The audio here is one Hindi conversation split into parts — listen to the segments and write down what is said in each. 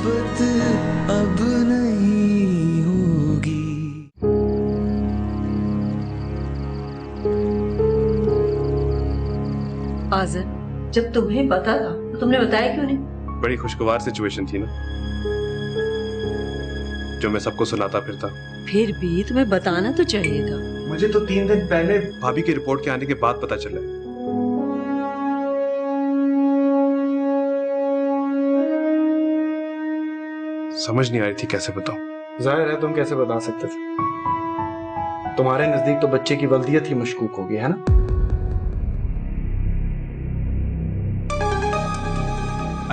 मोहब्बत अब नहीं होगी। आज़र, जब तुम्हें पता था तो तुमने बताया क्यों नहीं? बड़ी खुशगवार सिचुएशन थी ना, जो मैं सबको सुनाता फिरता। फिर भी तुम्हें बताना तो चाहिए था। मुझे तो 3 दिन पहले भाभी की रिपोर्ट के आने के बाद पता चला। समझ नहीं आ रही थी कैसे बताऊं। जाहिर है तुम कैसे बता सकते थे, तुम्हारे नजदीक तो बच्चे की वल्दियत ही मशकूक होगी, है ना?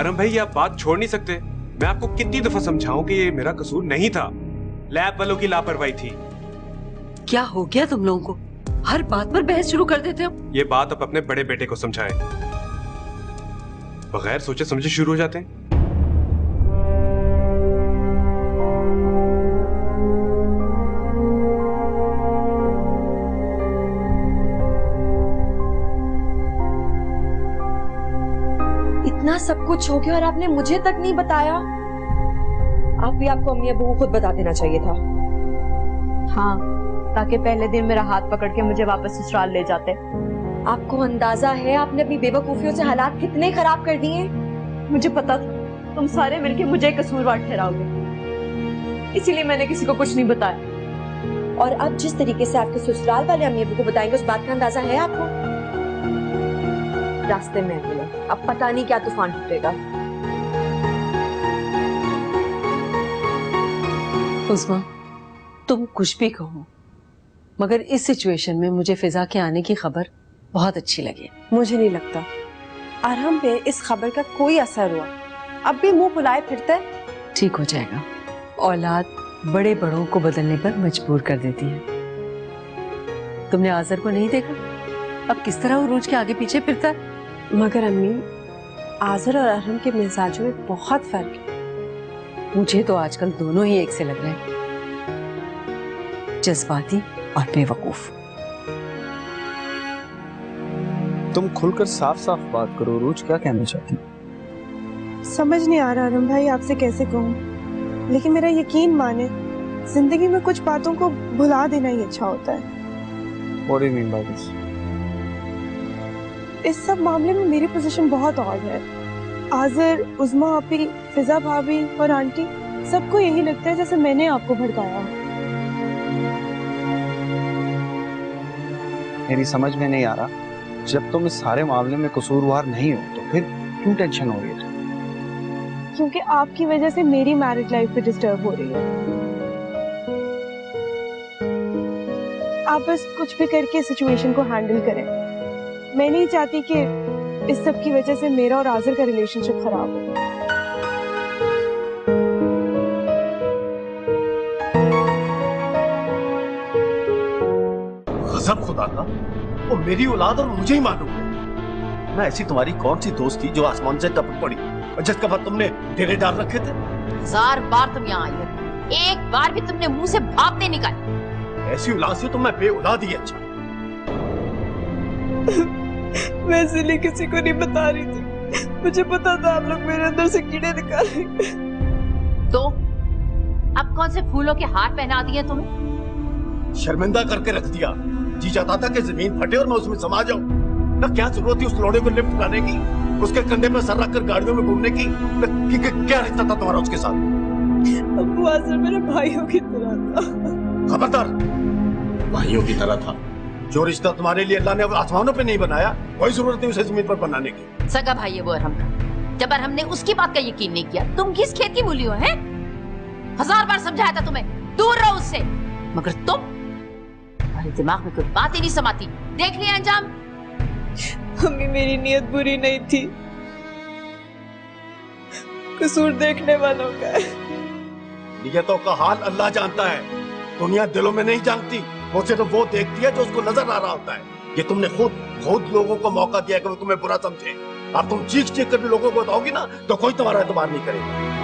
अरम भाई, ये आप बात छोड़ नहीं सकते। मैं आपको कितनी दफा समझाऊं कि ये मेरा कसूर नहीं था, लैब वालों की लापरवाही थी। क्या हो गया तुम लोगों को? हर बात पर बहस शुरू कर देते हो। ये बात आप अपने बड़े बेटे को समझाएं। बगैर सोचे समझे शुरू हो जाते हैं। इतना सब कुछ हो गया और आपने मुझे तक नहीं बताया। आप भी आपको अम्मी अबू को खुद बता देना चाहिए था। हाँ, ताकि पहले दिन मेरा हाथ पकड़ के मुझे वापस ससुराल ले जाते। आपको अंदाजा है आपने अपनी बेवकूफियों से हालात कितने खराब कर दिए? मुझे पता था तुम सारे मिलके मुझे कसूरवार ठहराओगे, इसीलिए मैंने किसी को कुछ नहीं बताया। और अब जिस तरीके से आपके ससुराल वाले अम्मी अबू को बताएंगे, उस बात का अंदाजा है आपको? रास्ते में मिले, अब पता नहीं क्या तूफान टूटेगा। उस्मा, तुम कुछ भी कहो, मगर इस सिचुएशन में मुझे फिजा के आने की खबर बहुत अच्छी लगी। मुझे नहीं लगता अरहम पे इस खबर का कोई असर हुआ। अब भी मुंह फुलाए फिरता है। ठीक हो जाएगा। औलाद बड़े बड़ों को बदलने पर मजबूर कर देती है। तुमने आज़र को नहीं देखा? अब किस तरह उरूज के आगे पीछे फिरता है। मगर अम्मी, आज़र और अरहम के मिजाजों में बहुत फर्क है। मुझे तो आजकल दोनों ही एक से लग रहे हैं, जज्बाती और बेवकूफ। तुम खुलकर साफ साफ बात करो, रोज क्या कहना चाहती? समझ नहीं आ रहा अरहम भाई आपसे कैसे कहूँ, लेकिन मेरा यकीन माने, जिंदगी में कुछ बातों को भुला देना ही अच्छा होता है। What do you mean by this? इस सब मामले में मेरी पोजीशन बहुत ऑड है। आज़र, उज़मा आपी, फिजा भाभी और आंटी, सबको यही लगता है जैसे मैंने आपको भड़काया। मेरी समझ में नहीं आ रहा, जब तुम इस सारे मामले में कसूरवार नहीं हो तो फिर क्यों टेंशन हो रही है? क्योंकि आपकी वजह से मेरी मैरिज लाइफ भी डिस्टर्ब हो रही है। आप बस कुछ भी करके सिचुएशन को हैंडल करें। मैं नहीं चाहती कि इस सब की वजह से मेरा और आज़र का रिलेशनशिप खराब हो। गज़ब खुदा का, वो मेरी औलाद और मुझे ही मालूम है। मैं ऐसी तुम्हारी कौन सी दोस्त थी जो आसमान से टपक पड़ी और जिसका बाद तुमने डेरे डाल रखे थे? 1000 बार तुम यहाँ आई हो, एक बार भी तुमने मुंह से भाप नहीं निकाली। ऐसी औलाद से तो मैं बेऔलाद ही अच्छा। मैं इसलिए किसी को नहीं बता रही थी, मुझे पता था आप लोग मेरे अंदर से कीड़े निकालेंगे। तो अब कौन से फूलों के हार पहना दिए तुम्हें? शर्मिंदा करके रख दिया। जी चाहता था कि जमीन फटे और मैं उसमें समा जाऊं। ना क्या जरूरत थी उस लोड़े को लिफ्ट करने की, उसके कंधे पर सर रखकर गाड़ियों में घूमने की। क्या रिश्ता था तुम्हारा उसके साथ? अब्बू आज़र मेरे भाइयों की तरह था। खबरदार, भाइयों की तरह था। जो रिश्ता तुम्हारे लिए अल्लाह ने आसमानों पे नहीं बनाया, कोई जरूरत नहीं उसे जमीन पर बनाने की। सगा भाई है वो अरहम का। जब अरहम ने उसकी बात का यकीन नहीं किया, तुम किस खेत की मूली हो? हैं? 1000 बार समझाया था तुम्हें, दूर रहो उससे, मगर तुम, तुम्हारे दिमाग में कोई बात ही नहीं समाती। देख लिया अंजाम। मम्मी, मेरी नीयत बुरी नहीं थी, कसूर देखने वालों का है। नियतों का हाल अल्लाह जानता है, दुनिया दिलों में नहीं जानती। वो सिर्फ वो देखती है जो उसको नजर आ रहा होता है। ये तुमने खुद लोगों को मौका दिया कि वो तुम्हें बुरा समझे। अब तुम चीख कर भी लोगों को बताओगी ना, तो कोई तुम्हारा एतबार नहीं करेगा।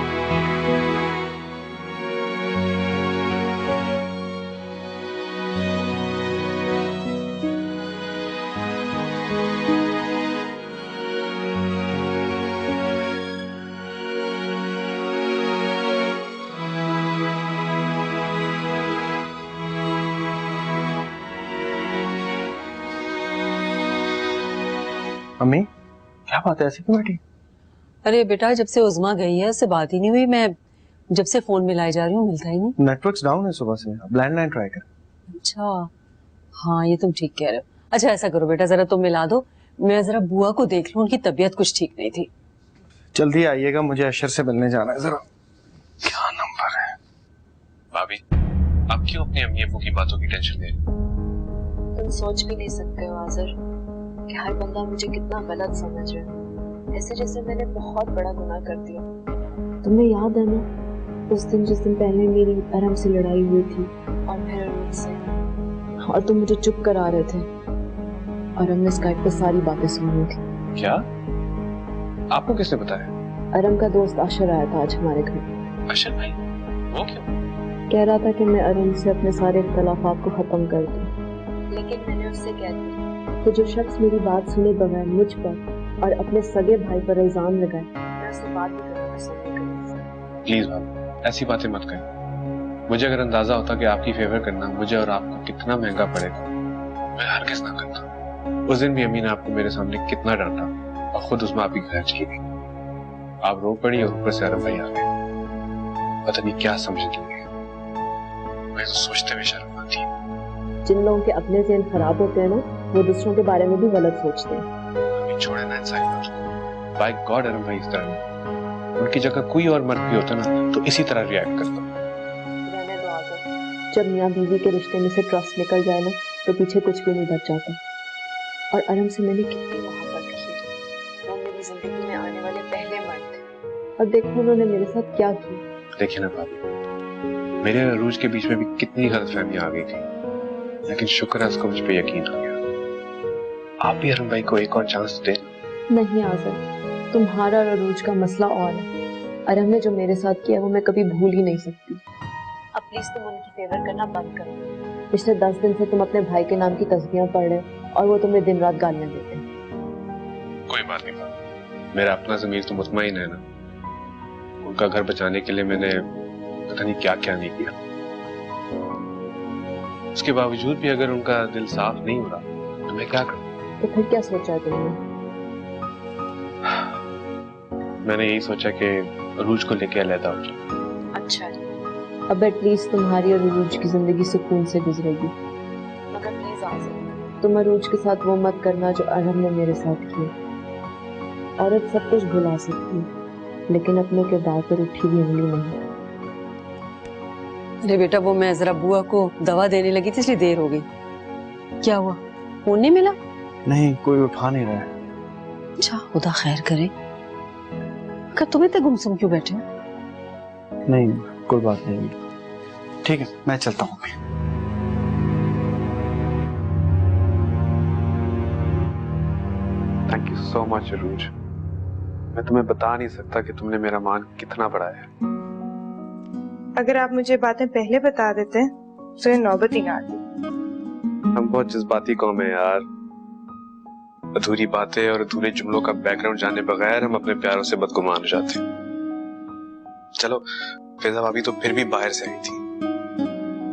अम्मी क्या बात है, ऐसी क्यों बैठी? अरे बेटा, जब से उज़मा गई है उससे बात ही नहीं हुई। मैं जब से फोन मिलाई जा रही हूँ मिलता ही नहीं। नेटवर्क्स डाउन है सुबह से, अब लैंडलाइन ट्राई कर। अच्छा हाँ, ये तुम ठीक कह रहे हो। अच्छा ऐसा करो बेटा, जरा तुम मिला दो, मैं जरा बुआ को देख लूं, उनकी तबीयत कुछ ठीक नहीं थी। जल्दी आइएगा, मुझे अशर से मिलने जाना है। जरा क्या नंबर है? भाभी, आप क्यों अपनी अम्मी अब्बू की बातों की टेंशन ले रही हो? तुम सोच भी नहीं सकते हो आज़र कि हर बंदा मुझे कितना गलत समझ रहा है, ऐसे जैसे मैंने बहुत बड़ा गुनाह कर दिया। तुम्हें याद है ना उस दिन जिस दिन पहले मेरी अरम से लड़ाई हुई थी और फिर अरम से, और तुम मुझे चुप करा रहे थे और हमने स्काइप पे सारी बातें सुनी थी। क्या? आपको किसने बताया? अरम का दोस्त अशर आया था आज हमारे घर। अशर भाई? वो क्यों? कह रहा था कि मैं अरम से अपने सारे इख्तलाफात को खत्म कर दूं, लेकिन मैंने उससे कह दिया कि जो शख्स मेरी बात सुने बगैर मुझ पर और अपने सगे भाई पर इल्जाम लगाए, मैं उससे बात भी करना पसंद नहीं करूंगा। प्लीज भाभी, ऐसी बातें मत करें। मुझे अगर अंदाजा होता कि आपकी फेवर करना मुझे और आपको कितना महंगा पड़ेगा, मैं हरगिज़ ना करता। उस दिन भी अम्मी ने आपको मेरे सामने कितना डांटा और खुद उसमें आपकी खर्च की थी। आप रो पड़ी और ऊपर से अरब भाई आ गए, पता नहीं क्या समझ लिए। मैं तो सोचते हुए शर्म आती है। जिन लोगों के अपने ज़हन खराब होते हैं ना, वो दूसरों के बारे में भी गलत सोचते हैं। अभी छोड़े ना इंसानी दोस्त। बाय गॉड अरब भाई इस तरह नहीं। उनकी जगह कोई और मर्द भी होता ना तो इसी तरह रिएक्ट करता। रहने दो आज़र, जब मियां बीवी के रिश्ते में से ट्रस्ट निकल जाए ना तो पीछे कुछ भी नहीं बच जाता। और अरम से मैंने कितनी मोहब्बत की, वो मेरी जिंदगी में आने वाले पहले मर्द थे, और देखो उन्होंने मेरे साथ क्या किया। देखिए ना भाभी, मेरे और अरूज के बीच में भी कितनी गलतफहमी आ गई थी, लेकिन शुक्र है उसको मुझ पे यकीन आ गया। आप भी अरम भाई को एक और चांस दें। नहीं आज़र, तुम्हारा और अरूज का मसला और है। अरम ने जो मेरे साथ किया वो मैं कभी भूल ही नहीं सकती। अब प्लीज तुम उनकी फेवर करना बंद करो। पिछले 10 दिन से तुम अपने भाई के नाम की तस्बीहें पढ़ रहे और वो तुम्हें दिन रात गालियां देते हैं। कोई बात नहीं भाभी, मेरा अपना ज़मीर तो मुतमईन है ना। उनका घर बचाने के लिए मैंने पता नहीं क्या क्या नहीं किया। उसके बावजूद भी अगर उनका दिल साफ नहीं हो रहा तो मैं क्या करूं? तो फिर क्या सोचा है तुमने? मैंने यही सोचा कि अरूज को लेके अलहदा हो जाऊं। अच्छा, अब एटलीस्ट तुम्हारी और अरूज की जिंदगी सुकून से गुजरेगी। मगर प्लीज आज़र, तुम अरूज के साथ वो मत करना जो अरम ने मेरे साथ किया। औरत सब कुछ भुला सकती है, लेकिन अपने किरदार पर उठी हुई उंगली नहीं। अरे बेटा, वो मैं जरा बुआ को दवा देने लगी थी इसलिए देर हो गई। क्या हुआ, फोन नहीं मिला? नहीं, कोई उठा नहीं रहा है। अच्छा, खुदा खैर करे। क्या तुम इतने गुमसुम क्यों बैठे हो? नहीं, कोई बात नहीं। ठीक है, मैं चलता हूँ। थैंक यू सो मच अरूज। मैं तुम्हें बता नहीं सकता कि तुमने मेरा मान कितना बढ़ाया है। अगर आप मुझे बातें पहले बता देते तो ये नौबत ही ना आती। हम बहुत जज्बाती कौम है यार। अधूरी बातें और अधूरे जुमलों का बैकग्राउंड जाने बगैर हम अपने प्यारों से बदगुमान हो जाते हैं। चलो, फिजा भाभी तो फिर भी बाहर से आई थी,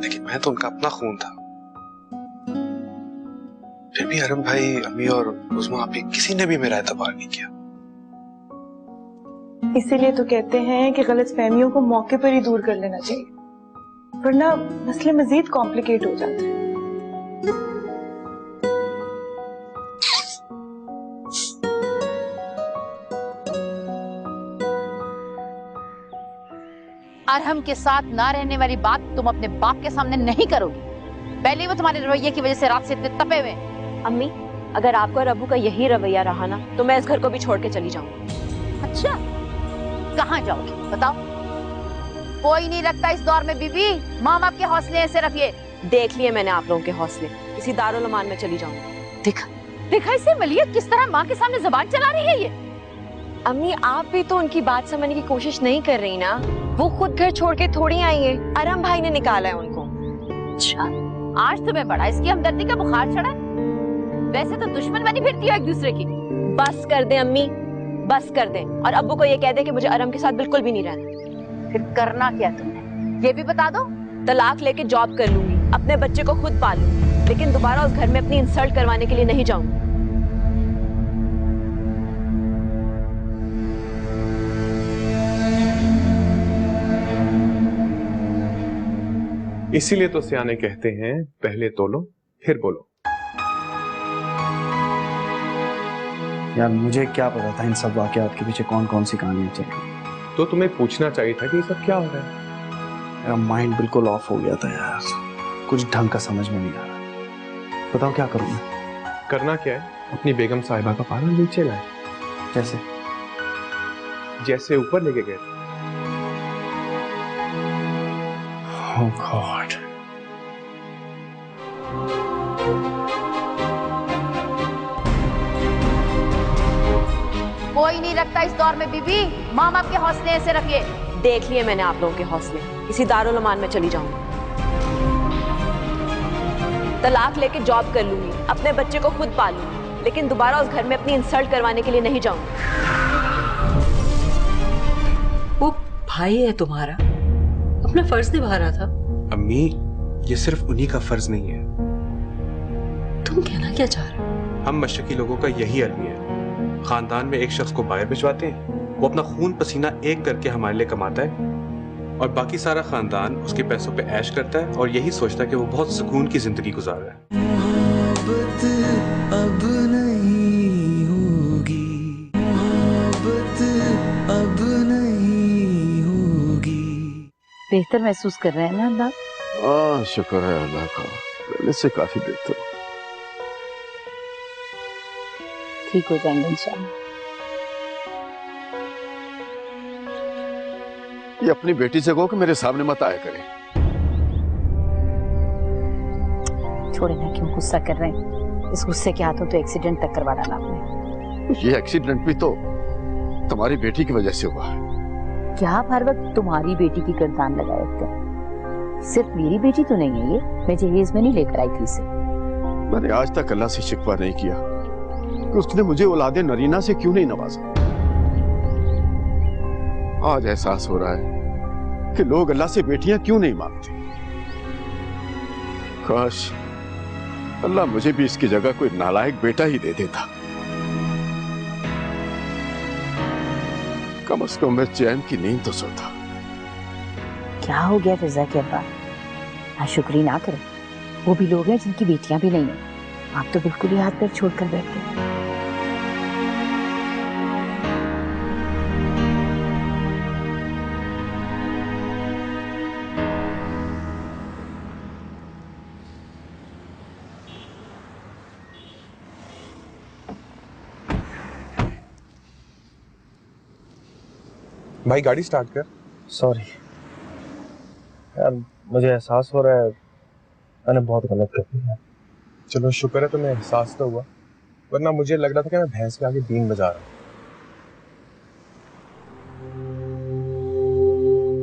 लेकिन मैं तो उनका अपना खून था। फिर भी अरम भाई, अम्मी और उस्मा आप किसी ने भी मेरा एतबार नहीं किया। इसीलिए तो कहते हैं कि गलतफहमियों को मौके पर ही दूर कर लेना चाहिए, वरना मसले मजीद कॉम्प्लिकेट हो जाते हैं। अरहम के साथ ना रहने वाली बात तुम अपने बाप के सामने नहीं करोगी। पहले वो तुम्हारे रवैये की वजह से रात से इतने तपे हुए। अम्मी, अगर आपका और अबू का यही रवैया रहा ना तो मैं इस घर को भी छोड़ के चली जाऊंगी। अच्छा, कहाँ जाओगी बताओ? कोई नहीं रखता इस दौर में बीबी। माँ बाप के हौसले ऐसे रखिए। देख लिए मैंने आप लोगों के हौसले, किसी दारुल अमान में चली जाऊंगी। देखा इसे मलिया किस तरह माँ के सामने जबान चला रही है ये। अम्मी, आप भी तो उनकी बात समझने की कोशिश नहीं कर रही ना। वो खुद घर छोड़ के थोड़ी आई है, अरम भाई ने निकाला है उनको। अच्छा, आज तुम्हें बड़ा इसकी हमदर्दी का बुखार चढ़ा। वैसे तो दुश्मन बनी फिरती हो एक दूसरे की। बस कर दे अम्मी, बस कर दे, और अब्बू को ये कह दे कि मुझे अरम के साथ बिल्कुल भी नहीं रहना। फिर करना क्या तुमने, ये भी बता दो। तलाक लेके जॉब कर लूंगी, अपने बच्चे को खुद पालूंगी, लेकिन दोबारा उस घर में अपनी इंसल्ट करवाने के लिए नहीं जाऊंगी। इसीलिए तो सियाने कहते हैं पहले तोलो फिर बोलो। यार मुझे क्या पता था इन सब वाकयात के पीछे कौन कौन सी कहानियां चल रही। तो तुम्हें पूछना चाहिए था कि ये सब क्या हो रहा है। मेरा माइंड बिल्कुल ऑफ हो गया था यार, कुछ ढंग का समझ में नहीं आ रहा। बताओ क्या करूं मैं? करना क्या है, अपनी बेगम साहिबा का पारा नीचे लाए, जैसे जैसे ऊपर लेके गए। Oh God. कोई नहीं रखता इस दौर में बीबी, माँ बाप के हौसले ऐसे रखिए। देख लिए मैंने आप लोगों के हौसले, इसी दारुल अमान में चली जाऊंगी, तलाक लेके जॉब कर लूंगी, अपने बच्चे को खुद पालूंगी, लेकिन दोबारा उस घर में अपनी इंसल्ट करवाने के लिए नहीं जाऊंगी। वो भाई है तुम्हारा, अपना फर्ज निभा रहा था। अम्मी, ये सिर्फ उन्हीं का फर्ज नहीं है। तुम कहना क्या चाह रहे हो? हम मशरकी लोगों का यही अलमी है, खानदान में एक शख्स को बाहर भिजवाते हैं, वो अपना खून पसीना एक करके हमारे लिए कमाता है और बाकी सारा खानदान उसके पैसों पे ऐश करता है और यही सोचता है कि वो बहुत सुकून की जिंदगी गुजार रहा है। मोहब्बत अब नहीं होगी, मोहब्बत अब नहीं होगी। बेहतर महसूस कर रहे हैं ना अल्लाह? हाँ, शुक्र है अल्लाह का, पहले से काफी बेहतर। ठीक हो जाएंगे इंशाल्लाह। ये अपनी बेटी से कहो कि मेरे सामने मत आया करे। छोड़े ना, क्यों गुस्सा कर रहे हैं? इस गुस्से के हाथों तो एक्सीडेंट तक करवा डाला आपने। ये एक्सीडेंट भी तो तुम्हारी बेटी की वजह से हुआ है। क्या आप हर वक्त तुम्हारी बेटी की गर्दान लगाए रखते हैं? सिर्फ मेरी बेटी तो नहीं है ये, मैं जहेज में नहीं लेकर आई थी इसे। मैंने आज तक अल्लाह से शिकवा नहीं किया कि उसने मुझे औलादे नरीना से क्यों नहीं नवाजा। आज एहसास हो रहा है कि लोग अल्लाह से बेटियां क्यों नहीं मांगते। काश अल्लाह मुझे भी इसकी जगह कोई नालायक बेटा ही दे देता, कम से कम मैं चैन की नींद तो सोता। क्या हो गया फिजा के अब्बा? नाशुक्री ना करें, वो भी लोग हैं जिनकी बेटियां भी नहीं है। आप तो बिल्कुल ही हाथ पैर छोड़कर बैठ गए। भाई गाड़ी स्टार्ट कर। सॉरी यार, मुझे एहसास हो रहा है मैंने बहुत गलत कर दिया। चलो शुक्र है तुम्हें एहसास तो हुआ, वरना मुझे लग रहा था कि मैं भैंस के आगे बीन बजा रहा हूँ।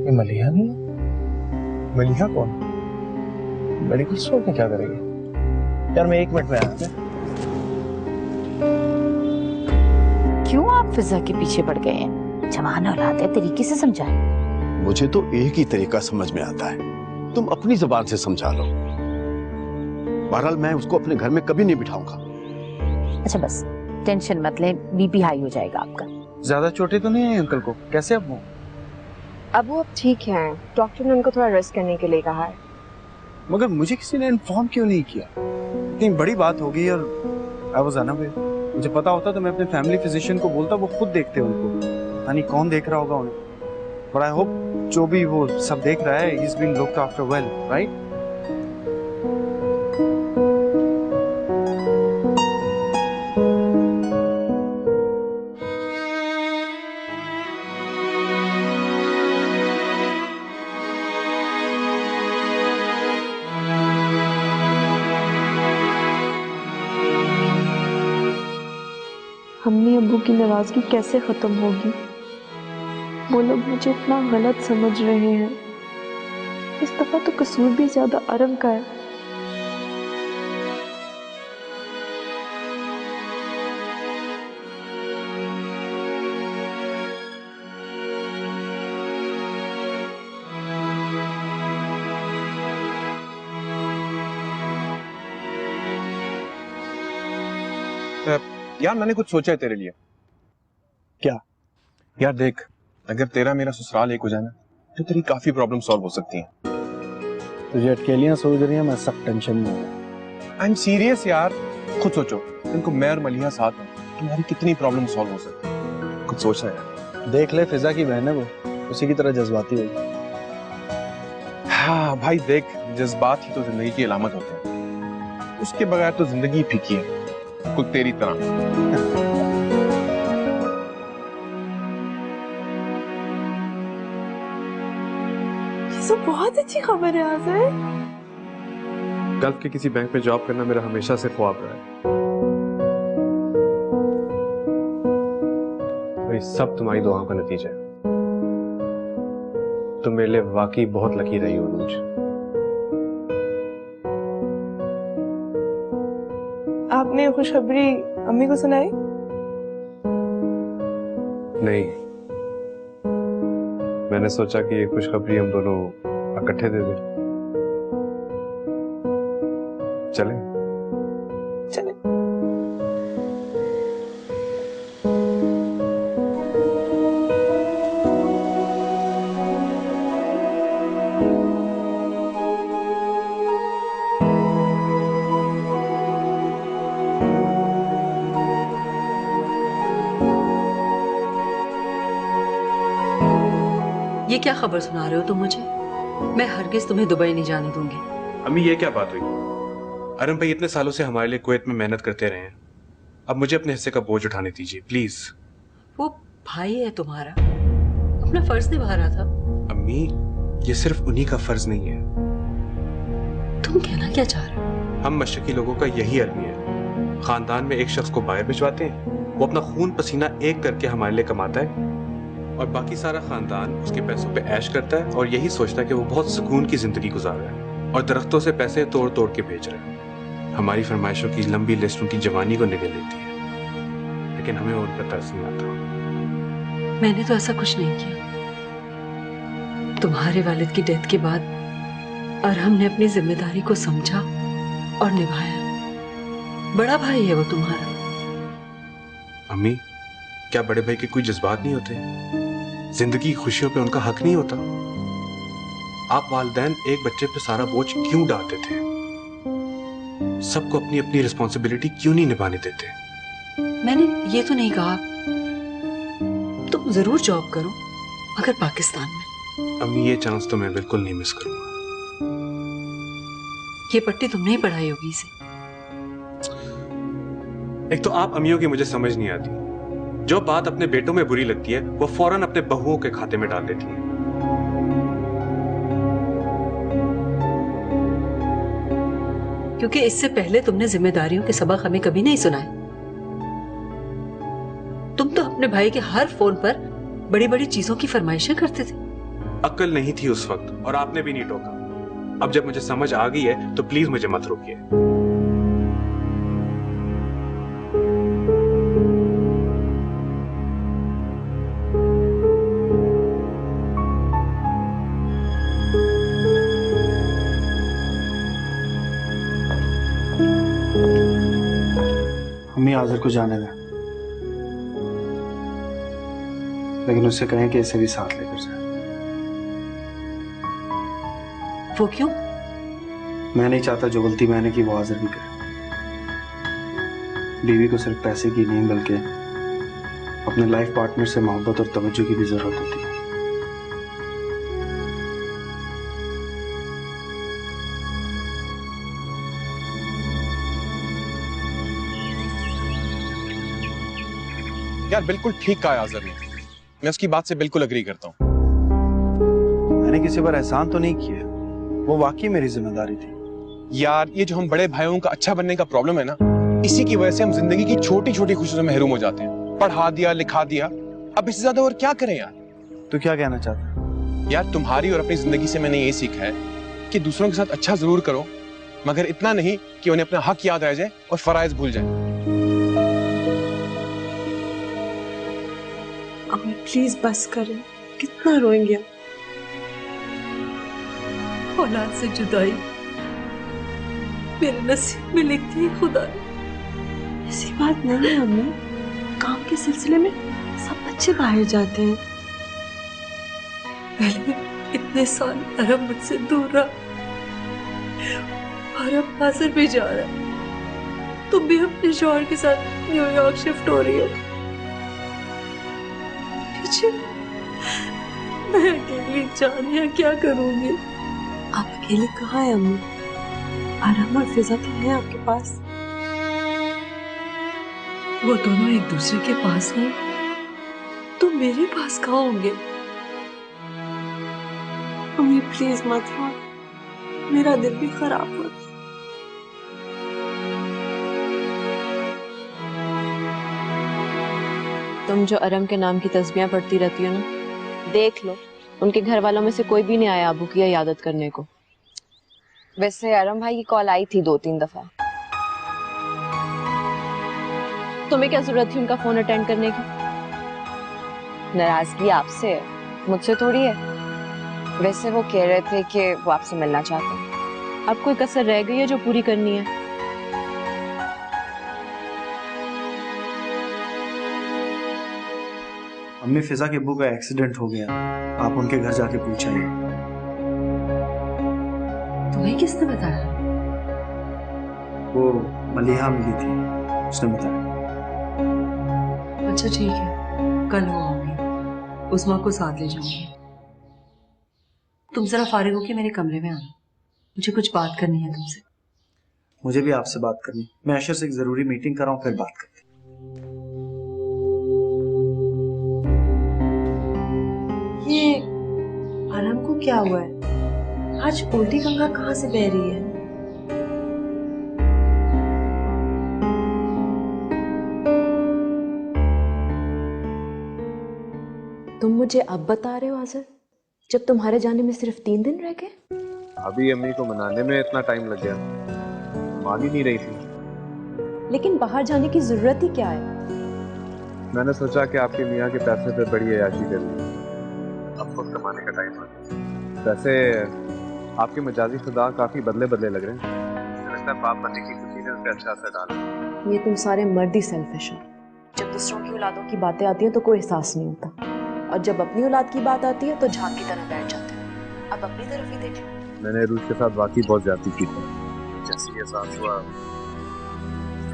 ये मलिहा नहीं? मलिहा कौन? मेडिकल स्टोर में क्या करेगी? यार मैं 1 मिनट में आया। क्यों आप फिजा के पीछे पड़ गए हैं? जवान औलाद है, तरीके से समझाएं। मुझे तो एक ही तरीका समझ में आता है, तुम अपनी जुबान से समझा लो। बहरहाल मैं उसको अपने घर में कभी नहीं बिठाऊंगा। अच्छा बस टेंशन मत लें, बीपी हाई हो जाएगा आपका। ज्यादा चोटें तो नहीं है अंकल को? कैसे अब वो? अब वो ठीक है, डॉक्टर ने उनको थोड़ा रेस्ट करने के लिए कहा है। मगर मुझे किसी ने इन्फॉर्म क्यों नहीं किया? इतनी बड़ी बात हो गई और आई वाज अनअवेयर। मुझे पता होता तो मैं अपने फैमिली फिजिशियन को बोलता, वो खुद देखते उनको। यानी कौन देख रहा होगा उन्हें, बट आई होप जो भी वो सब देख रहा है, he's been looked after well, right? अम्मी अब्बू की नाराजगी कैसे खत्म होगी? वो लोग मुझे इतना गलत समझ रहे हैं। इस दफा तो कसूर भी ज्यादा अरब का है। यार मैंने कुछ सोचा है तेरे लिए। क्या? यार देख, अगर तेरा मेरा ससुराल एक हो जाए ना, तो तेरी काफी प्रॉब्लम सॉल्व हो सकती हैं। तुझे अटकेलियां सोच रही हैं, मैं सब टेंशन में हूँ। आई एम सीरियस यार। खुद सोचो, तुमको मैं और मलिहा साथ हैं, तुम्हारी कितनी प्रॉब्लम सॉल्व हो सकती है। कुछ सोचना यार। देख ले, फिजा की बहन है वो, उसी की तरह जज्बाती होगी। हाँ भाई देख, जज्बात ही तो जिंदगी की अलामत होते हैं, उसके बगैर तो जिंदगी फीकी है, कुछ तेरी तरह। ये तो बहुत अच्छी खबर है आज़र। गल्फ के किसी बैंक में जॉब करना मेरा हमेशा से ख्वाब रहा है। और ये सब तुम्हारी दुआओं का नतीजा है। तुम मेरे लिए वाकई बहुत लकी रही हो रोज। आपने ये खुशखबरी अम्मी को सुनाई? नहीं, मैंने सोचा कि ये खुशखबरी हम दोनों इकट्ठे दे दें। चलें? चले। ये क्या खबर सुना रहे हो तुम मुझे? मैं हरगिज तुम्हें दुबई नहीं जाने दूंगी। अम्मी ये क्या बात हुई? अरम भाई इतने सालों से हमारे लिए कुवैत में मेहनत करते रहे हैं, अब मुझे अपने हिस्से का बोझ उठाने दीजिए प्लीज। वो भाई है तुम्हारा, अपना फर्ज निभा रहा था। अम्मी ये सिर्फ उन्हीं का फर्ज नहीं है। तुम कहना क्या चाह रहे हो? हम मशरकी लोगों का यही अलमी है, खानदान में एक शख्स को बाहर भिजवाते हैं, वो अपना खून पसीना एक करके हमारे लिए कमाता है और बाकी सारा खानदान उसके पैसों पे ऐश करता है और यही सोचता है कि वो बहुत सुकून की जिंदगी गुजार रहा है और दरख्तों से पैसे तोड़ तोड़ के बेच रहा है। हमारी फरमाइशों की लंबी लिस्ट उनकी जवानी को निगल लेती है, लेकिन हमें और उनका तरस नहीं आता। मैंने तो ऐसा कुछ नहीं किया। तुम्हारे वालिद की डेथ के बाद अरहम ने अपनी जिम्मेदारी को समझा और निभाया। बड़ा भाई है वो तुम्हारा। अम्मी क्या बड़े भाई के कोई जज्बात नहीं होते? जिंदगी की खुशियों पे उनका हक नहीं होता? आप वालिदैन एक बच्चे पे सारा बोझ क्यों डालते थे? सबको अपनी अपनी रिस्पॉन्सिबिलिटी क्यों नहीं निभाने देते? मैंने ये तो नहीं कहा तुम जरूर जॉब करो, मगर पाकिस्तान में। अम्मी ये चांस तो मैं बिल्कुल नहीं मिस करूंगा। ये पट्टी तुमने ही पढ़ाई होगी इसे। एक तो आप अम्मियों की मुझे समझ नहीं आती, जो बात अपने बेटों में बुरी लगती है वो फौरन अपने बहुओं के खाते में डाल देती है। क्योंकि इससे पहले तुमने जिम्मेदारियों के सबक हमें कभी नहीं सुनाए। तुम तो अपने भाई के हर फोन पर बड़ी बड़ी चीजों की फरमाइशें करते थे। अक्ल नहीं थी उस वक्त और आपने भी नहीं टोका। अब जब मुझे समझ आ गई है तो प्लीज मुझे मत रोकिए। अम्मी आज़र को जाने दें, लेकिन उससे कहें कि इसे भी साथ लेकर जाए। वो क्यों? मैं नहीं चाहता जो गलती मैंने की वो आज़र भी करे। बीवी को सिर्फ पैसे की नहीं बल्कि अपने लाइफ पार्टनर से मोहब्बत और तवज्जो की भी जरूरत होती है। यार बिल्कुल ठीक कहा आज़र ने, मैं उसकी बात से बिल्कुल अग्री करता हूँ। मैंने किसी पर एहसान तो नहीं किया, वो वाकई मेरी जिम्मेदारी थी। यार ये जो हम बड़े भाइयों का अच्छा बनने का प्रॉब्लम है ना, इसी की वजह से हम जिंदगी की छोटी छोटी खुशियों से महरूम हो जाते हैं। पढ़ा दिया लिखा दिया, अब इससे ज्यादा और क्या करें यार? तो क्या कहना चाहता है? यार तुम्हारी और अपनी जिंदगी से मैंने ये सीखा है कि दूसरों के साथ अच्छा जरूर करो, मगर इतना नहीं कि उन्हें अपना हक याद आ जाए और फराइज भूल जाए। अम्मी प्लीज बस करें, कितना रोएंगे आप? औलाद से जुदाई मेरे नसीब में लिखती है खुदा ने। ऐसी बात नहीं है अम्मी, काम के सिलसिले में सब बच्चे बाहर जाते हैं। पहले इतने साल अरब मुझसे दूर रहा, और अब नासिर भी जा रहा है। तुम भी अपने शौहर के साथ न्यूयॉर्क शिफ्ट हो रही हो। पीछे मैं अकेली जानिया क्या करूंगी? आप अकेले कहाँ है अम्मी? आराम और फिजा तो है आपके पास। वो दोनों एक दूसरे के पास नहीं तो मेरे पास कहाँ होंगे? अम्मी प्लीज मत रो, मेरा दिल भी खराब हो। तुम जो अरम के नाम की तस्बीहां पढ़ती रहती हो ना, देख लो उनके घर वालों में से कोई भी नहीं आया अबू की इयादत करने को। वैसे अरम भाई की कॉल आई थी 2-3 दफा। तुम्हें क्या जरूरत थी उनका फोन अटेंड करने की? नाराजगी आपसे है, मुझसे थोड़ी है। वैसे वो कह रहे थे कि वो आपसे मिलना चाहते हैं। अब कोई कसर रह गई है जो पूरी करनी है? अम्मी फिजा के अब्बू का एक्सीडेंट हो गया, आप उनके घर जाके पूछ आइए। तुम्हें किसने बताया? वो मलिहा मिली थी, उसने बताया। अच्छा ठीक है, कल वो आऊंगी, उस्मा को साथ ले जाऊंगी। तुम जरा फारिग होके मेरे कमरे में आना, मुझे कुछ बात करनी है तुमसे। मुझे भी आपसे बात करनी। मैं अशर से एक जरूरी मीटिंग कर रहा हूँ, फिर बात करते हैं। ये आराम को क्या हुआ है? आज उल्टी गंगा कहाँ से बह रही है? तुम मुझे अब बता रहे हो आज़र, जब तुम्हारे जाने में सिर्फ 3 दिन रह गए? अभी अम्मी को मनाने में इतना टाइम लग गया, मान ही नहीं रही थी। लेकिन बाहर जाने की जरूरत ही क्या है? मैंने सोचा कि आपके मियाँ के पैसे पे बड़ी अयाशी कर ली, अब खुद कमाने का टाइम आ गया। वैसे आपके मजाजी खुदा काफी बदले बदले लग रहे हैं। बाप बनने की खुशी ने उस पर अच्छा असर डाला। ये तुम सारे मर्द ही सेल्फिश हो। जब दूसरों की औलादों की बातें आती हैं तो कोई एहसास नहीं होता, और जब अपनी औलाद की बात आती है तो झाग की तरह बैठ जाते हैं। अब अपनी तरफ ही देख लो। मैंने रूज के साथ वाकई बहुत ज्यादती की थी, जैसे ये एहसास हुआ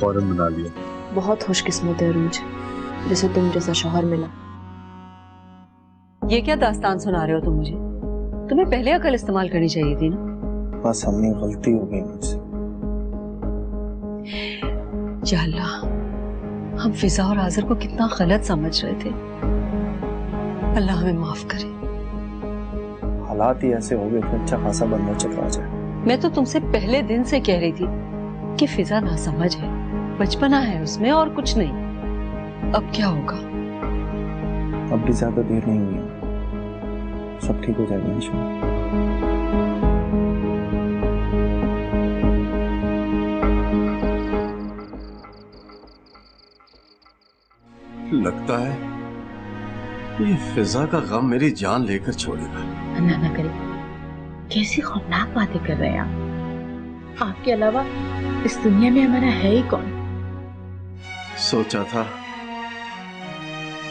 फौरन बना लिया। बहुत खुशकिस्मत है रूज, जिसे तुम जैसा शौहर मिला। ये क्या दास्तान सुना रहे हो तुम मुझे? तुम्हें पहले अकल इस्तेमाल करनी चाहिए थी ना। बस हमने गलती हो गई मुझसे। या अल्लाह, हम फिजा और आज़र को कितना गलत समझ रहे थे। अल्लाह हमें माफ करे। हालात ही ऐसे हो गए कि अच्छा खासा बंदा चकरा जाए। मैं तो तुमसे पहले दिन से कह रही थी कि फिजा नासमझ है, बचपना है उसमें और कुछ नहीं। अब क्या होगा? अब भी ज्यादा देर नहीं हुई है, सब ठीक हो जाएगा इंशाल्लाह। लगता है ये फिजा का गम मेरी जान लेकर छोड़ेगा। अल्लाह ना करे, कैसी खौफनाक बातें कर रहे हैं आप। आपके अलावा इस दुनिया में हमारा है ही कौन? सोचा था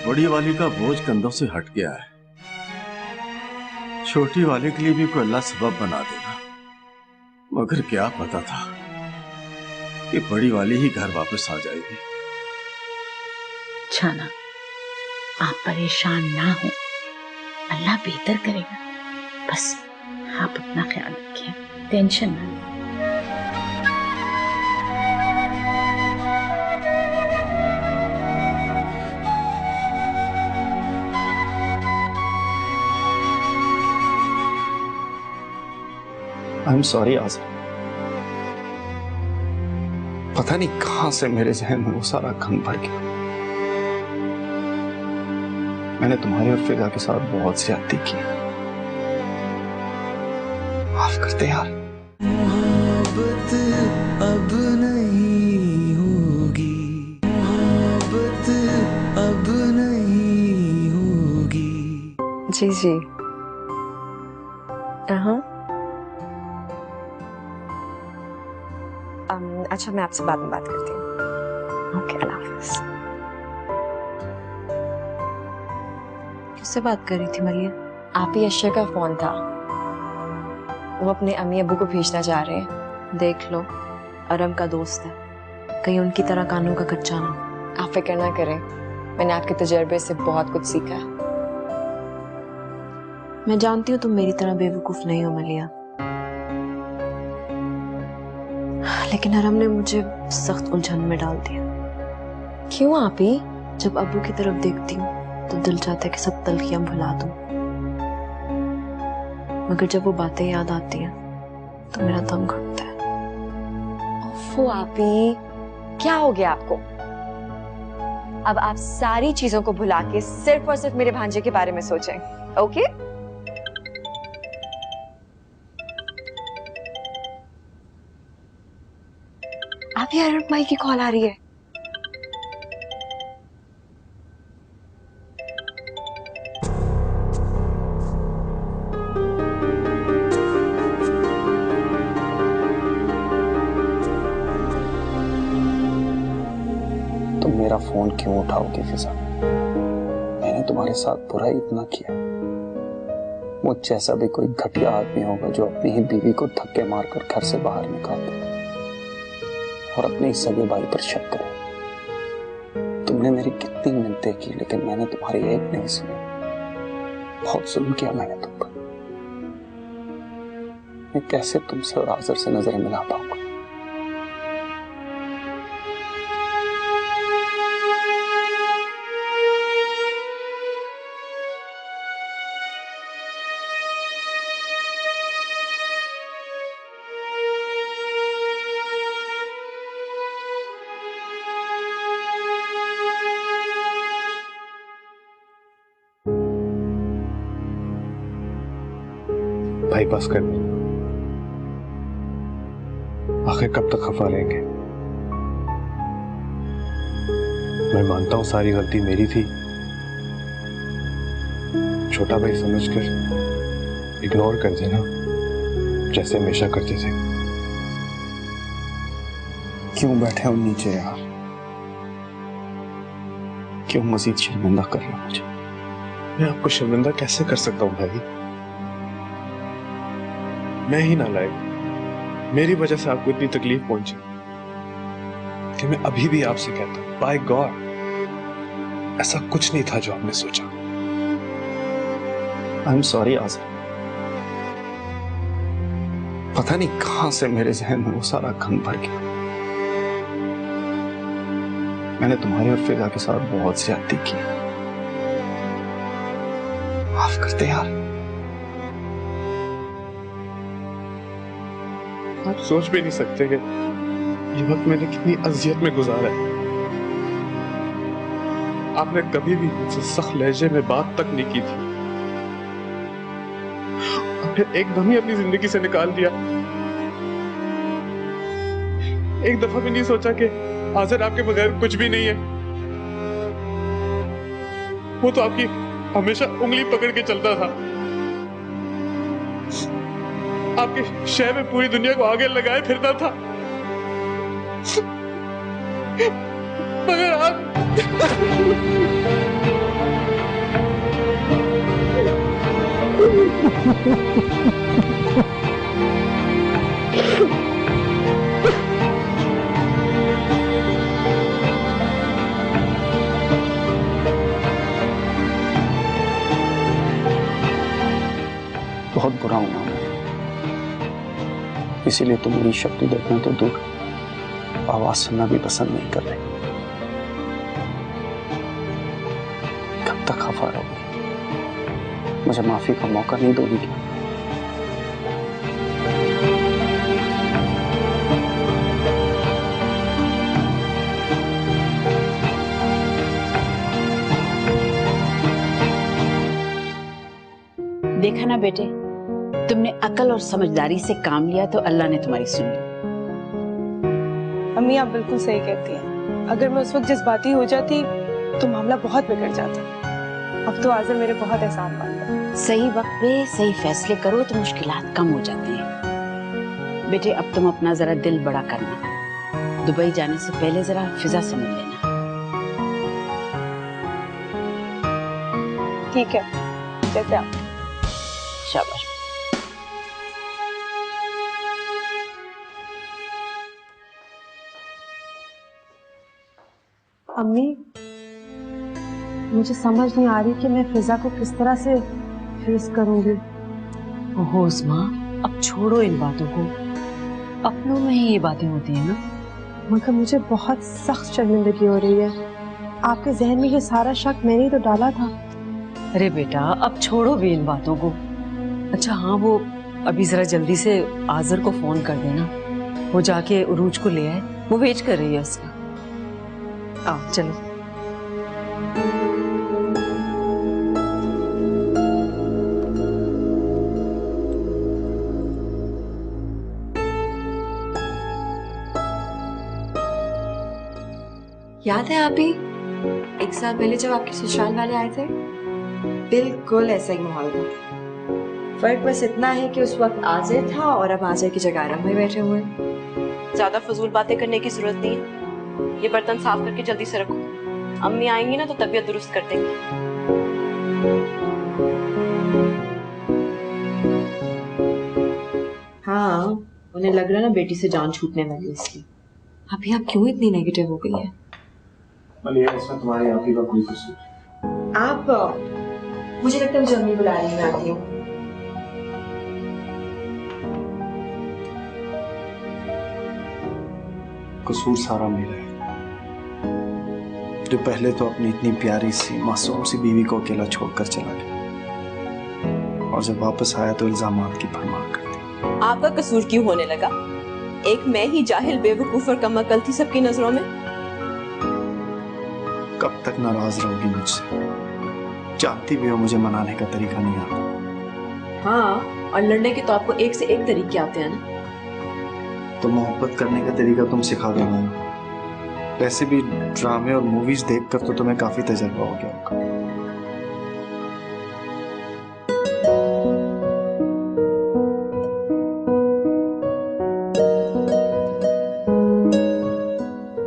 बड़ी वाली का बोझ कंधों से हट गया है, छोटी वाली के लिए भी कोई अल्लाह सबब बना देगा, मगर क्या पता था कि बड़ी वाली ही घर वापस आ जाएगी। छाना, आप परेशान ना हो, अल्लाह बेहतर करेगा। बस आप अपना ख्याल रखिए, टेंशन ना लें। आई एम सॉरी आज़र, पता नहीं कहां से मेरे जहन में वो सारा गम भर गया। मैंने तुम्हारे और फिजा के साथ बहुत ज्यादती की, माफ करते यार। मोहब्बत अब नहीं होगी, मोहब्बत अब नहीं होगी। जी जी। हाँ, अच्छा मैं आपसे बाद में बात करती हूँ। ओके, अल्लाह हाफिज। किससे बात कर रही थी मरिया? आप ही अशर का फोन था, वो अपने अम्मी अब्बू को भेजना चाह रहे हैं। देख लो, अरम का दोस्त है, कहीं उनकी तरह कानों का कच्चा ना। आप फिक्र ना करें, मैंने आपके तजर्बे से बहुत कुछ सीखा। मैं जानती हूँ तुम मेरी तरह बेवकूफ नहीं हो मलिया, लेकिन अरम ने मुझे सख्त उलझन में डाल दिया। क्यों आपी? जब अब्बू की तरफ देखती हूँ तो दिल चाहता है कि सब तलखियां भुला दूं, मगर जब वो बातें याद आती हैं तो मेरा दम घुटता है। ओफो आपी, क्या हो गया आपको? अब आप सारी चीजों को भुला के सिर्फ और सिर्फ मेरे भांजे के बारे में सोचें, ओके? आप यार माई की कॉल आ रही है। तुम मेरा फोन क्यों उठाओगे फिजा? मैंने तुम्हारे साथ बुरा इतना किया? मुझ जैसा भी कोई घटिया आदमी होगा जो अपनी ही बीवी को धक्के मारकर घर से बाहर निकाल दे और अपने सगे भाई पर शक करे। तुमने मेरी कितनी मिन्नतें की, लेकिन मैंने तुम्हारी एक नहीं सुनी। बहुत जुल्म किया मैंने तुम पर। मैं कैसे तुमसे और आज़र से नजरें मिला पाऊंगा? भाई बस कर दे। आखिर कब तक खफा रहेंगे? मैं मानता हूं सारी गलती मेरी थी, छोटा भाई समझकर इग्नोर कर देना जैसे हमेशा करते थे। क्यों बैठे हो नीचे यार? क्यों मजीद शर्मिंदा कर रहे हो मुझे? मैं आपको शर्मिंदा कैसे कर सकता हूं भाई? मैं ही नालायक, मेरी वजह से आपको इतनी तकलीफ पहुंची कि मैं अभी भी आपसे कहता हूं, बाय गॉड ऐसा कुछ नहीं था जो आपने सोचा। I am sorry Azar. पता नहीं कहां से मेरे जहन में वो सारा गम भर गया। मैंने तुम्हारी और फिजा के साथ बहुत ज्यादती की। माफ करते यार। आप सोच भी नहीं सकते कि ये वक्त मैंने कितनी अजियत में गुजारा है। आपने कभी भी मुझसे सख्त लहजे में बात तक नहीं की थी। आपने एकदम ही अपनी जिंदगी से निकाल दिया। एक दफा भी नहीं सोचा कि आज़र आपके बगैर कुछ भी नहीं है। वो तो आपकी हमेशा उंगली पकड़ के चलता था, आपके शहर में पूरी दुनिया को आगे लगाए फिरता था, मगर आप बहुत बुरा हूं मैं, इसीलिए तुम मेरी शक्ति देखना तो दूर, आवाज सुनना भी पसंद नहीं कर रही। कब तक खफा रहोगी? मुझे माफी का मौका नहीं दोगी क्या? देखा ना बेटे, तुमने अकल और समझदारी से काम लिया तो अल्लाह ने तुम्हारी सुन ली। अम्मी आप बिल्कुल सही कहती हैं। अगर मैं उस वक्त जज्बाती हो जाती तो मामला बहुत बिगड़ जाता। अब तो आज़र मेरे बहुत एहसान मानता है। सही वक्त पे सही फैसले करो तो मुश्किलात कम हो जाती हैं। बेटे अब तुम अपना जरा दिल बड़ा करना, दुबई जाने से पहले जरा फिजा से मिल लेना। ठीक है, जैसे आप। शाबाश। अम्मी, मुझे समझ नहीं आ रही कि मैं फिजा को किस तरह से फेस करूंगी। ओहो उस्मा, अब छोड़ो इन बातों को, अपनों में ही ये बातें होती है ना। मगर मुझे बहुत सख्त शर्मिंदगी हो रही है। आपके जहन में ये सारा शक मैंने ही तो डाला था। अरे बेटा अब छोड़ो भी इन बातों को। अच्छा हाँ, वो अभी जरा जल्दी से आज़र को फोन कर देना, वो जाके उरूज को ले आए, वो वेट कर रही है उसका। आओ चलो। याद है अभी 1 साल पहले जब आपके ससुराल वाले आए थे, बिल्कुल ऐसा ही माहौल था। फर्क बस इतना है कि उस वक्त आज़र था और अब आज़र की जगह आराम भाई बैठे हुए हैं। ज्यादा फजूल बातें करने की जरूरत नहीं है। ये बर्तन साफ करके जल्दी से रखो, अम्मी आएंगी ना तो तबीयत दुरुस्त कर देंगी। हाँ, उन्हें लग रहा है ना बेटी से जान छूटने वाली, इसलिए। अभी आप क्यों इतनी नेगेटिव हो गई है? मलिया, इसमें तुम्हारी आपकी का कोई कसूर। आप मुझे लगता है मुझे अम्मी बुला रही है, मैं आती हूँ। कसूर सारा मेरा है, जो पहले तो अपनी इतनी प्यारी सी मासूम सी बीवी को अकेला छोड़कर चला गया, और जब वापस आया तो इल्जामात की भरमार कर दी। आपका कसूर क्यों होने लगा? एक मैं ही जाहिल, बेवकूफ और कमअकल थी सबकी नजरों में। कब तक नाराज रहोगी मुझसे? जानती भी हो मुझे मनाने का तरीका नहीं आता। हाँ, और लड़ने के तो आपको एक से एक तरीके आते हैं ना। तो मोहब्बत करने का तरीका तुम सिखा देना। वैसे भी ड्रामे और मूवीज देखकर तो तुम्हें काफी तजुर्बा हो गया होगा।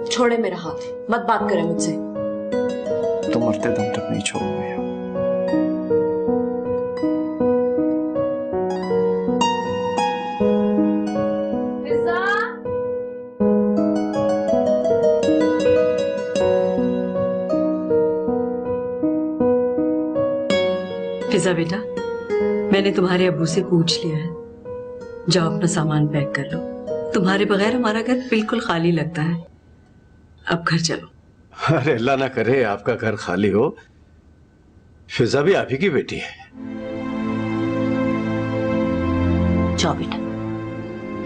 छोड़े मेरा हाथ, मत बात करें मुझसे। तो मरते दम तक नहीं छोड़ूंगा। फिजा बेटा, मैंने तुम्हारे अब्बू से पूछ लिया है, जाओ अपना सामान पैक कर लो। तुम्हारे बगैर हमारा घर बिल्कुल खाली लगता है, अब घर चलो। अरे अल्लाह ना करे आपका घर खाली हो, फिजा भी आप ही की बेटी है। जाओ बेटा,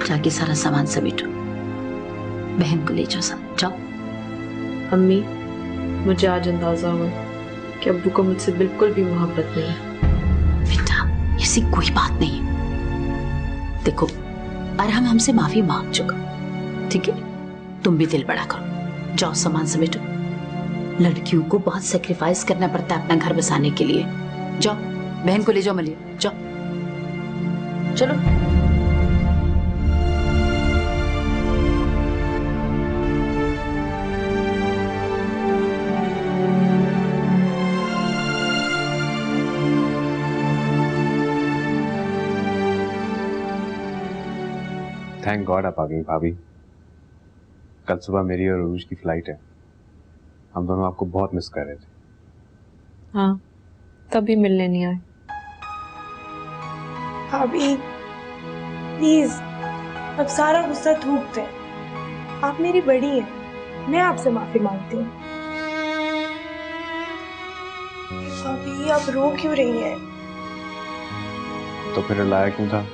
जाके सारा सामान समेटो, बहन को ले जाओ साथ, जाओ। अम्मी, मुझे आज अंदाजा हुआ कि अब्बू को मुझसे बिल्कुल भी मोहब्बत नहीं है। बेटा ऐसी कोई बात नहीं है। देखो अरहम हमसे माफी मांग चुका, ठीक है? तुम भी दिल बड़ा करो, जाओ सामान समेटो। लड़कियों को बहुत सेक्रीफाइस करना पड़ता है अपना घर बसाने के लिए। जाओ बहन को ले जाओ, मलिया जाओ, चलो। थैंक गॉड आप आ गई भाभी। कल सुबह मेरी और उरूज की फ्लाइट है, हम दोनों आपको बहुत मिस कर रहे थे। हाँ, तभी मिलने नहीं आए। भाभी प्लीज अब सारा गुस्सा थूक दे। आप मेरी बड़ी हैं, मैं आपसे माफी मांगती हूँ। भाभी आप रो क्यों रही हैं? तो फिर लाया क्यों था?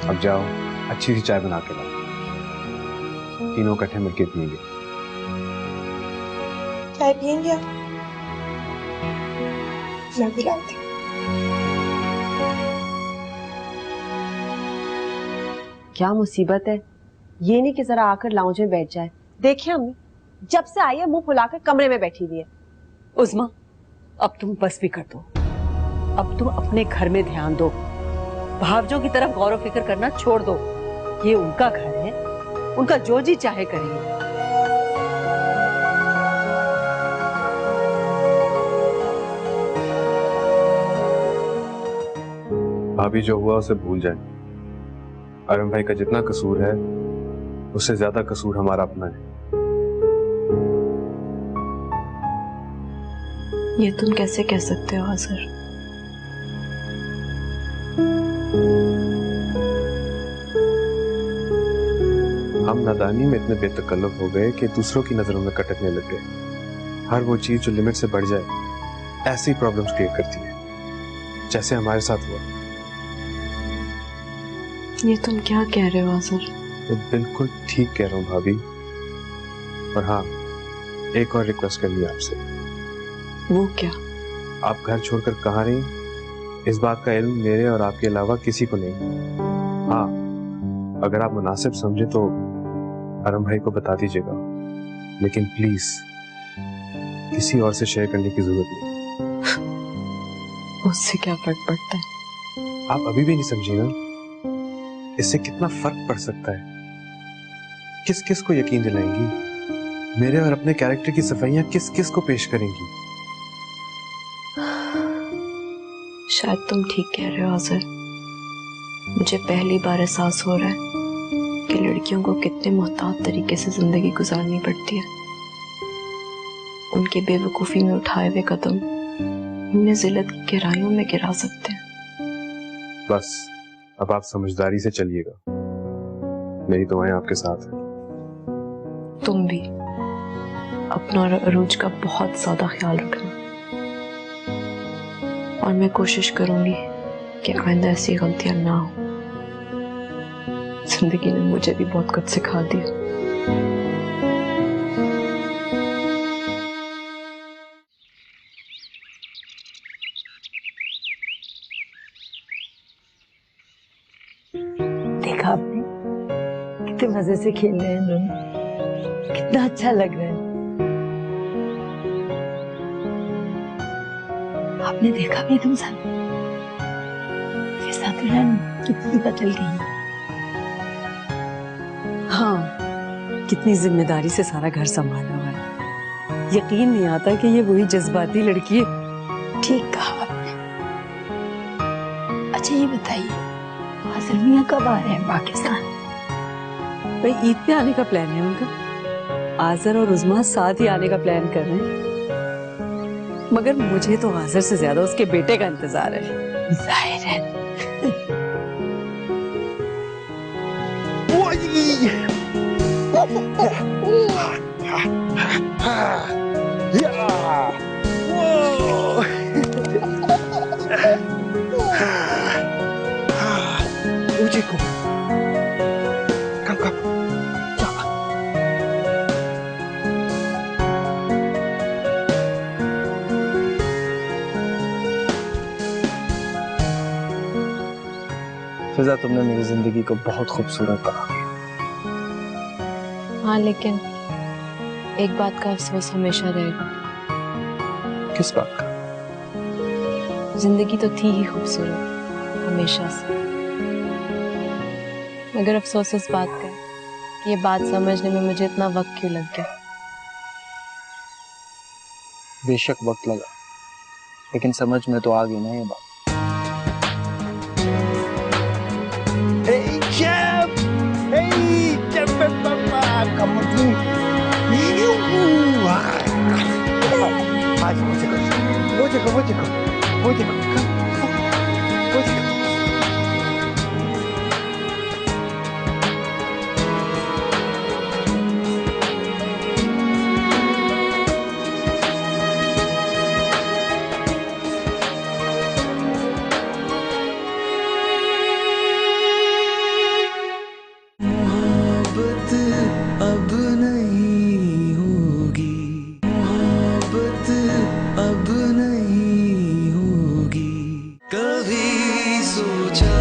अब जाओ अच्छी सी चाय बना के लाओ, तीनों इकट्ठे मिलके पिएंगे। चाय पियेंगे आप? मैं भी लाती हूँ। क्या मुसीबत है, ये नहीं कि जरा आकर लाउंज में बैठ जाए। देखिए अम्मी, जब से आई है मुंह फुलाकर कमरे में बैठी हुई है। उस्मा, अब तुम बस भी कर दो, अब तुम अपने घर में ध्यान दो, भावजों की तरफ गौर फिक्र करना छोड़ दो। ये उनका घर है, उनका जो जी चाहे करेंगे। भाभी जो हुआ उसे भूल जाए। अरुण भाई का जितना कसूर है उससे ज्यादा कसूर हमारा अपना है। ये तुम कैसे कह सकते हो आज़र? हम नादानी में इतने बेतकल्लुफ हो गए कि दूसरों की नजरों में कटकने लग गए। हर वो चीज जो लिमिट से बढ़ जाए ऐसी प्रॉब्लम्स क्रिएट करती है, जैसे हमारे साथ हुआ। ये तुम क्या कह रहे हो आज़र? मैं बिल्कुल ठीक कह रहा हूँ भाभी। और हाँ, एक और रिक्वेस्ट करनी है आपसे। वो क्या? आप घर छोड़कर कहाँ रही, इस बात का इल्म मेरे और आपके अलावा किसी को नहीं। हाँ, अगर आप मुनासिब समझे तो अरम भाई को बता दीजिएगा, लेकिन प्लीज किसी और से शेयर करने की जरूरत नहीं। उससे क्या फर्क पड़ता है? आप अभी भी नहीं समझी ना, इससे कितना फर्क पड़ सकता है। किस किस को यकीन दिलाएंगी, मेरे और अपने कैरेक्टर की सफाइयां किस किस को पेश करेंगी। शायद तुम ठीक कह रहे हो आज़र। मुझे पहली बार एहसास हो रहा है कि लड़कियों को कितने मोहतात तरीके से जिंदगी गुजारनी पड़ती है। उनकी बेवकूफी में उठाए हुए कदम उन्हें जिल्लत की गहराइयों में गिरा सकते हैं। बस अब आप समझदारी से चलिएगा, मेरी दुआएं आपके साथ हैं। तुम भी अपना और अरूज का बहुत ज्यादा ख्याल रखना, और मैं कोशिश करूंगी कि आइंदा ऐसी गलतियां ना हो। जिंदगी ने मुझे भी बहुत कुछ सिखा दिया। देखा आपने कितने मजे से खेल रहे हैं दोनों, कितना अच्छा लग रहा है। आपने देखा भी तुम सब फिजा दुल्हन कितनी बदल गई। हाँ, कितनी जिम्मेदारी से सारा घर संभाला हुआ है। यकीन नहीं आता कि ये वही जज्बाती लड़की है। ठीक कहा आपने। अच्छा ये बताइए, आज़र मियां कब आ रहे हैं पाकिस्तान? भाई ईद पे आने का प्लान है उनका। आज़र और उज़मा साथ ही आने का प्लान कर रहे हैं, मगर मुझे तो आज़र से ज्यादा उसके बेटे का इंतजार है। जाहिर है। फिजा, तुमने मेरी जिंदगी को बहुत खूबसूरत कहा। हाँ, लेकिन एक बात का अफसोस हमेशा रहेगा। किस बात का? जिंदगी तो थी ही खूबसूरत हमेशा से, मगर अफसोस इस बात का कि ये बात समझने में मुझे इतना वक्त क्यों लग गया। बेशक वक्त लगा, लेकिन समझ में तो आ गई ना ये बात। अब नहीं होगी, मोहब्बत अब नहीं होगी। कभी सोचा